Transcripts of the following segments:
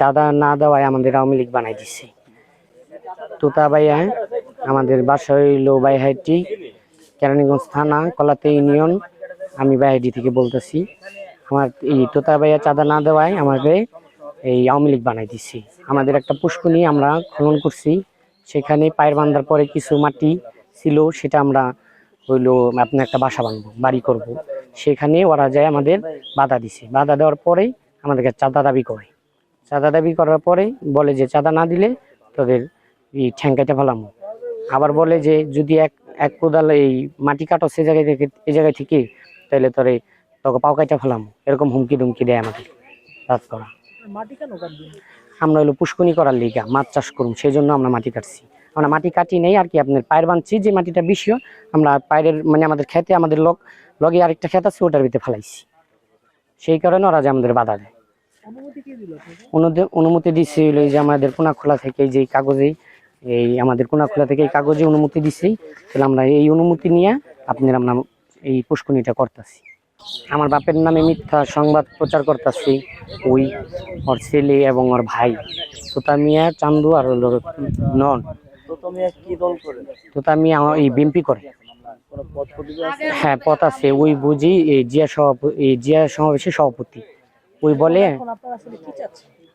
চাঁদা না দেওয়ায় আমাদের আওয়ামী লীগ বানাই দিচ্ছে। তোতা ভাইয়া আমাদের বাসা হইল বাইহাটি, কেরানীগঞ্জ থানা, কলাতে ইউনিয়ন। আমি বাইহাটি থেকে বলতেছি। আমার এই তোতা ভাইয়া চাঁদা না দেওয়ায় আমাদের এই আওয়ামী লীগ বানাই দিচ্ছে। আমাদের একটা পুষ্করণী আমরা খনন করছি, সেখানে পায়ের বান্ধার পরে কিছু মাটি ছিল, সেটা আমরা হইলো আপনার একটা বাসা বাঁধবো, বাড়ি করব। সেখানে ওরা যায় আমাদের বাধা দিছে। বাধা দেওয়ার পরে আমাদেরকে চাঁদা দাবি করে। চাঁদা দাবি করার পরে বলে যে চাঁদা না দিলে তোদের এই ঠ্যাং কেটে ফেলাম। আবার বলে যে যদি এক এক কোদাল এই মাটি কাটো সে জায়গায় থেকে, এই জায়গায় থেকে, তাহলে তোরে তোকে পাও কাটা ফেলাম। এরকম হুমকি দুমকি দেয় আমাদের রাত করা। আমরা হলো পুষ্করণী করার লিগা মাছ চাষ করুন, সেই জন্য আমরা মাটি কাটছি। আমরা মাটি কাটি নেই আর কি, আপনার পায়ের বাঁধছি, যে মাটিটা বেশি আমরা পায়ের মানে আমাদের খেতে, আমাদের লগে আরেকটা খেত আছে, ওটার ভিতরে ফেলাইছি। সেই কারণে ওরা যে আমাদের বাধা দেয়। অনুমতি দিচ্ছে হলো যে আমাদের কোনাখোলা থেকে, যে কাগজে এই আমাদের কোনাখোলা থেকে এই কাগজে অনুমতি দিচ্ছে। তাহলে আমরা এই অনুমতি নিয়ে আপনার আমরা এই পুষ্করণীটা করতেছি। আমার বাপের নামে মিথ্যা সংবাদ প্রচার করতেছি ওই ওর ছেলে এবং ওর ভাই তোতা মিয়া, চান্দু আর হলো নন। তোতা মিয়া এই বিএমপি করে। হ্যাঁ, পথ আছে, ওই বুঝি এই জিয়া সমাবেশের সভাপতি। ওই বলে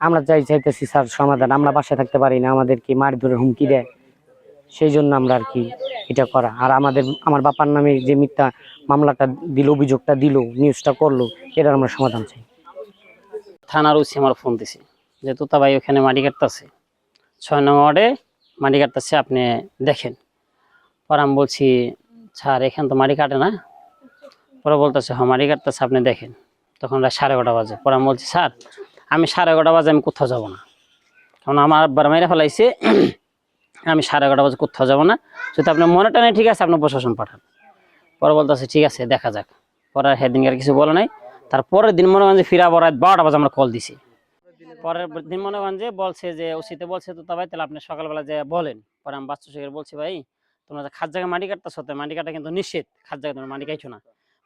আমরা চাইতেছি স্যার সমাধান। আমরা বাসায় থাকতে পারি না, আমাদেরকে মার ধরে হুমকি দেয়। সেই জন্য আমরা আর কি এটা করা। আর আমার বাবার নামে যে মিথ্যা মামলাটা দিল, অভিযোগটা দিল, নিউজটা করলো, এটার আমরা সমাধান চাই। থানার ওসি আমার ফোন দিছে যে তোতা ভাই ওখানে মাটি কাটতেছে, 6 নং ওয়ার্ডে মাটি কাটতেছে, আপনি দেখেন। পরে আমি বলছি স্যার এখানে তো মাটি কাটে না। পরে বলতেছে হ্যাঁ মাটি কাটতেছে, আপনি দেখেন। তখন 11:30 বাজে। পরে আমি বলছি স্যার আমি 11:30 বাজে আমি কোথাও যাবো না, কারণ আমার আব্বার মেরে ফেলাইছে। আমি 11:30 বাজে কোথাও যাবো না, যদি আপনার মনে টানে ঠিক আছে আপনি প্রশাসন পাঠান। পরে বলতেছে ঠিক আছে দেখা যাক। পরে সেদিনকার কিছু বলে নাই। তারপরের দিন মনে করেন যে ফিরা রাত 12টা বাজে আমরা কল দিছি। পরের দিন মনে করেন যে বলছে যে ওসিতে বলছে তো ভাই তাহলে আপনি সকালবেলা যে বলেন। পরে আমি বাচ্চু শেখের বলছি ভাই তোমরা যে খাস জায়গায় মাটি কাটতেছো, মাটি কাটা কিন্তু নিষেধ, খাস জায়গায় তোমরা মাটি কাটছো না।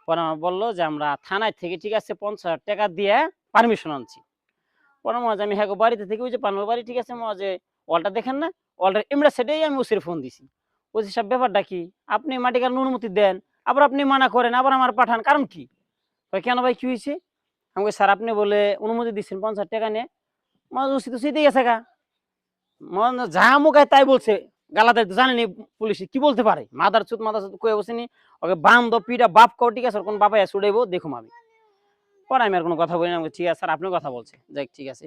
পরে আমার বললো যে আমরা থানায় থেকে ঠিক আছে 50,000 টাকা দিয়ে পারমিশন আনছি। পরে মজা আমি হ্যাঁ বাড়িতে থেকে ওই যে পানবার বাড়ি ঠিক আছে মজা ওয়ালটা দেখেন না, ওয়ালটার এমরা সেটাই আমি ওসির ফোন দিছি। ওসি সব ব্যাপারটা কি, আপনি মাটি কাটার অনুমতি দেন, আবার আপনি মানা করেন, আবার আমার পাঠান, কারণ কি? কেন ভাই কি হয়েছে? আমি স্যার আপনি বলে অনুমতি দিচ্ছেন 50,000 টাকা নিয়ে, ওসি তো সিধে গেছে গা, যা মুখায় তাই বলছে। গালাতে জানেনি পুলিশ কি বলতে পারে, মাদার চুত কয়ে বসেনি ওকে বান্ধ পিটা বাপ কও ঠিক আছে, কোন বাপায় ছুড়াইবো দেখুম আমি। পরে আমি আর কোনো কথা বলি না, ঠিক আছে স্যার আপনি কথা বলছে যাই ঠিক আছে।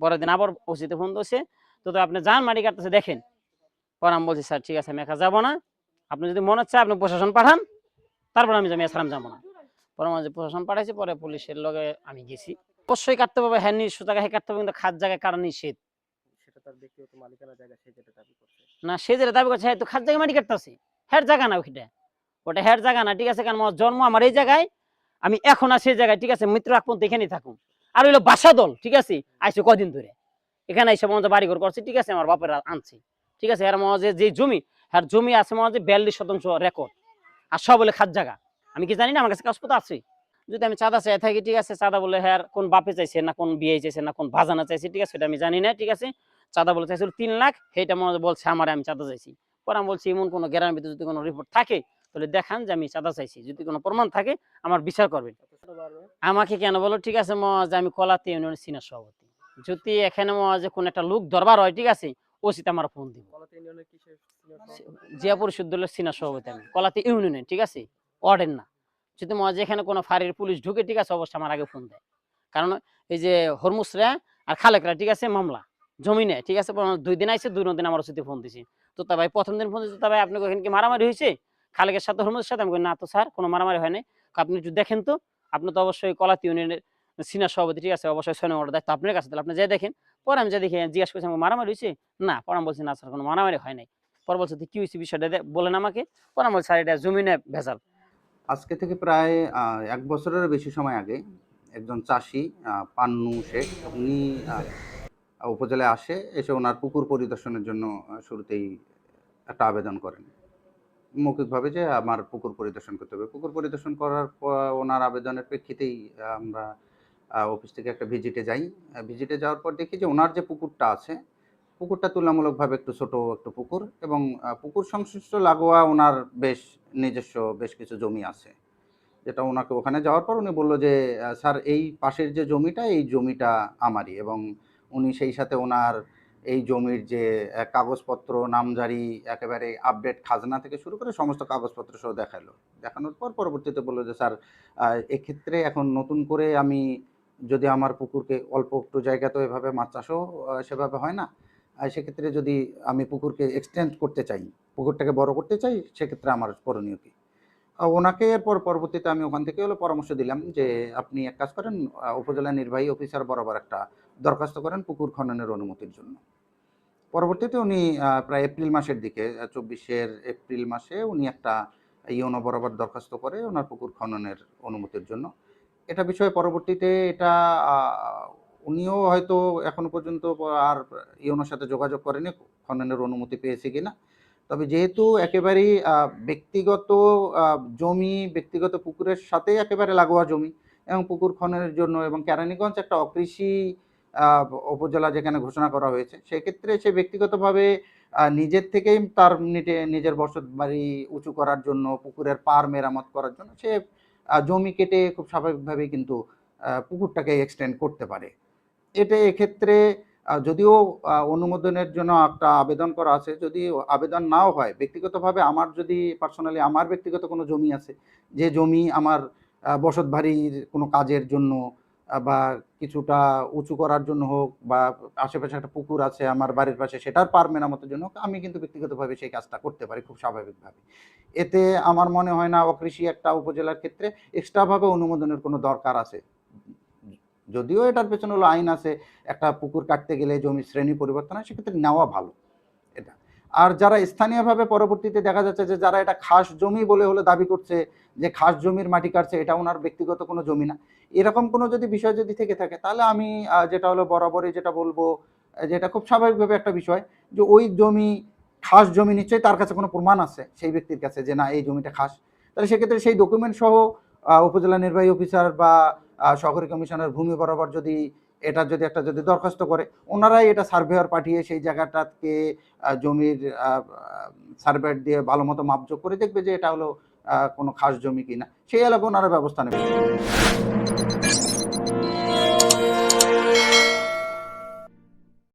পরের দিন আবার ওসিতে ফোন দিচ্ছে, তো আপনি যান মাটি কাটতেছে দেখেন। পরে আমি বলছি স্যার ঠিক আছে আমি একা যাবো না, আপনি যদি মনে হচ্ছে আপনি প্রশাসন পাঠান, তারপর আমি এছাড়া যাবো না। পরে মাঝে প্রশাসন পাঠাইছি, পরে পুলিশের লগে আমি গেছি। অবশ্যই কাটতে পারবে, হ্যাঁ নিশ্চয় জায়গায় কাটতে হবে, কিন্তু খাস জায়গায় কাটা নিষেধ। না সে যেটা দাবি করছে তো খাস জায়গায় মাটি কাটতেছে, হ্যার জায়গা না ওইটা, ওটা হ্যার জায়গা না ঠিক আছে। কারণ আমার জন্ম আমার এই জায়গায়, আমি এখন আর সেই জায়গায় ঠিক আছে, মৃত্যু আগ পর্যন্ত এখানেই থাকুন। আর হইলো বাসা দল ঠিক আছে আইসে কদিন ধরে এখানে এসে মনে বাড়ি ঘর করছে ঠিক আছে, আমার বাপের আনছে ঠিক আছে। এর মনে যে জমি, হ্যার জমি আছে মনে 42% রেকর্ড, আর সব বলে খাস জায়গা। আমি কি জানি না, আমার কাছে কাগজপত্র আছে। যদি আমি চাঁদা চাই থাকি ঠিক আছে, চাঁদা বলে হ্যাঁ কোন বাপে চাইছে না কোন বিয়ে চাইছে না কোন ভাজানা চাইছে ঠিক আছে, সেটা আমি জানি না ঠিক আছে। চাঁদা বলে চাইছিল 3 লাখ, সেটা মনে বলছে আমার আমি চাঁদা চাইছি। পরে আমি বলছি এমন কোনো গ্রামের ভিতরে যদি কোনো রিপোর্ট থাকে তাহলে দেখান যে আমি চাঁদা চাইছি, যদি কোনো প্রমাণ থাকে আমার বিচার করবেন। আমাকে কেন বলো ঠিক আছে যে আমি কলাতে ইউনিয়নের সিনিয়র সভাপতি, যদি এখানে যে কোন একটা লোক দরবার হয় ঠিক আছে ওসিতে আমার ফোন দিব। জিয়া পরিষদ দলের সিনিয়র সভাপতি আমি কলাতে ইউনিয়নের ঠিক আছে, ওয়ার্ডের না। যদি মনে হয় এখানে কোনো ফাঁড়ির পুলিশ ঢুকে ঠিক আছে অবশ্যই আমার আগে ফোন দেয়, কারণ এই যে হরমুসরা আর খালেকরা ঠিক আছে মামলা জমি নেয় ঠিক আছে। 2 দিন আইসে 2 দিন আমার ওসিতে ফোন দিছি। তো তা ভাই প্রথম দিন ফোন দিছি, তো ভাই আপনার ওখানে কি মারামারি হয়েছে খালেকের সাথে হরমুসের সাথে? আমি না তো স্যার কোনো মারামারি হয় নাই। আপনি একটু দেখেন তো, আপনি তো অবশ্যই কলাতি ইউনিয়নের সিনিয়র সভাপতি ঠিক আছে, অবশ্যই 6 নম্বর দায়িত্ব আপনার কাছে, তাহলে আপনি যাই দেখেন। পরে আমি যাই দেখি জিজ্ঞাসা করছি মারামারি হয়েছে না, পরে আমি বলছি না স্যার কোনো মারামারি হয় নাই। পরে বলছে কি হয়েছে বিষয়টা বলেন আমাকে। পরে আমি বলছি স্যার এটা জমিনে ভেজাল। আজকে থেকে প্রায় 1 বছরেরও বেশি সময় আগে একজন চাষি পান্নু শেখ উনি উপজেলায় এসে ওনার পুকুর পরিদর্শনের জন্য শুরুতেই একটা আবেদন করেন মৌখিকভাবে যে আমার পুকুর পরিদর্শন করতে হবে। পুকুর পরিদর্শন করার পর ওনার আবেদনের প্রেক্ষিতেই আমরা অফিস থেকে একটা ভিজিটে যাই। ভিজিটে যাওয়ার পর দেখি যে ওনার যে পুকুরটা আছে, পুকুরটা তুলনামূলকভাবে একটু ছোট একটু পুকুর, এবং পুকুর সংশ্লিষ্ট লাগোয়া ওনার নিজস্ব বেশ কিছু জমি আছে। যেটা ওনাকে ওখানে যাওয়ার পর উনি বলল যে, "স্যার, এই পাশের যে জমিটা, এই জমিটা আমারই।" এবং উনি সেই সাথে ওনার এই জমির যে কাগজপত্র, নামজারি, একেবারে আপডেট খাজনা থেকে শুরু করে সমস্ত কাগজপত্র সহ দেখালো। দেখানোর পর পরবর্তীতে বলল যে, "স্যার, এক্ষেত্রে এখন নতুন করে আমি যদি আমার পুকুরকে অল্প একটু জায়গা, তো এভাবে মাছ চাষও সেভাবে হয় না। সেক্ষেত্রে যদি আমি পুকুরকে এক্সটেন্ড করতে চাই, পুকুরটাকে বড় করতে চাই, সেক্ষেত্রে আমার করণীয় কী?" ওনাকে এরপর পরবর্তীতে আমি ওখান থেকে পরামর্শ দিলাম যে, "আপনি এক কাজ করেন, উপজেলা নির্বাহী অফিসার বরাবর একটা দরখাস্ত করেন পুকুর খননের অনুমতির জন্য।" পরবর্তীতে উনি প্রায় এপ্রিল মাসের দিকে, ২৪-এর এপ্রিল মাসে উনি একটা ইওনো বরাবর দরখাস্ত করে ওনার পুকুর খননের অনুমতির জন্য। এটা বিষয়ে পরবর্তীতে এটা আ উনিও হয়তো এখনো পর্যন্ত আর ইওনোর সাথে যোগাযোগ করেনি খননের অনুমতি পেয়েছে কিনা। তবে যেহেতু একেবারেই ব্যক্তিগত আ জমি, ব্যক্তিগত পুকুরের সাথেই একেবারে লাগোয়া জমি, এবং পুকুর খননের জন্য, এবং কেরানীগঞ্জ একটা অকৃষি আ উপজেলা যেখানে ঘোষণা করা হয়েছে, সেক্ষেত্রে সে ব্যক্তিগতভাবে নিজের থেকেই তার নিজের বসতবাড়ি উঁচু করার জন্য, পুকুরের পাড় মেরামত করার জন্য সে জমি কেটে খুব স্বাভাবিকভাবেই কিন্তু পুকুরটাকে এক্সটেন্ড করতে পারে। এক্ষেত্রে যদিও অনুমোদনের জন্য একটা আবেদন করা আছে, যদি আবেদন নাও হয়, ব্যক্তিগতভাবে আমার যদি পার্সোনালি আমার ব্যক্তিগত কোনো জমি আছে, যে জমি আমার বসতবাড়ির কোনো কাজের জন্য বা কিছুটা উঁচু করার জন্য হোক, বা আশেপাশে একটা পুকুর আছে আমার বাড়ির পাশে, সেটার পাড় মেরামতের জন্য হোক, আমি কিন্তু ব্যক্তিগতভাবে সেই কাজটা করতে পারি খুব স্বাভাবিকভাবে। এতে আমার মনে হয় না অকৃষি একটা উপজেলার ক্ষেত্রে এক্সট্রাভাবে অনুমোদনের কোনো দরকার আছে। যদিও এটার পেছনে আইন আছে, একটা পুকুর কাটতে গেলে জমির শ্রেণী পরিবর্তন হয়, সেক্ষেত্রে নেওয়া ভালো এটা। আর যারা স্থানীয়ভাবে পরবর্তীতে দেখা যাচ্ছে যে যারা এটা খাস জমি বলে দাবি করছে যে খাস জমির মাটি কাটছে, এটা ওনার ব্যক্তিগত কোনো জমি না, এরকম কোনো বিষয় যদি থেকে থাকে, তাহলে আমি যেটা বরাবরই যেটা বলবো, যে এটা খুব স্বাভাবিকভাবে একটা বিষয়, যে ওই জমি খাস জমি, নিশ্চয়ই তার কাছে কোনো প্রমাণ আছে সেই ব্যক্তির কাছে যে না, এই জমিটা খাস। তাহলে সেক্ষেত্রে সেই ডকুমেন্ট সহ উপজেলা নির্বাহী অফিসার বা সহকারী কমিশনার ভূমি বরাবর যদি একটা দরখাস্ত করে, ওনারাই এটা সার্ভেয়ার পাঠিয়ে সেই জায়গাটাকে জমির সার্ভেয়ার দিয়ে ভালো মতো মাপজোক করে দেখবে যে এটা কোনো খাস জমি কিনা, সেই এলাকা ওনারা ব্যবস্থা নেবে।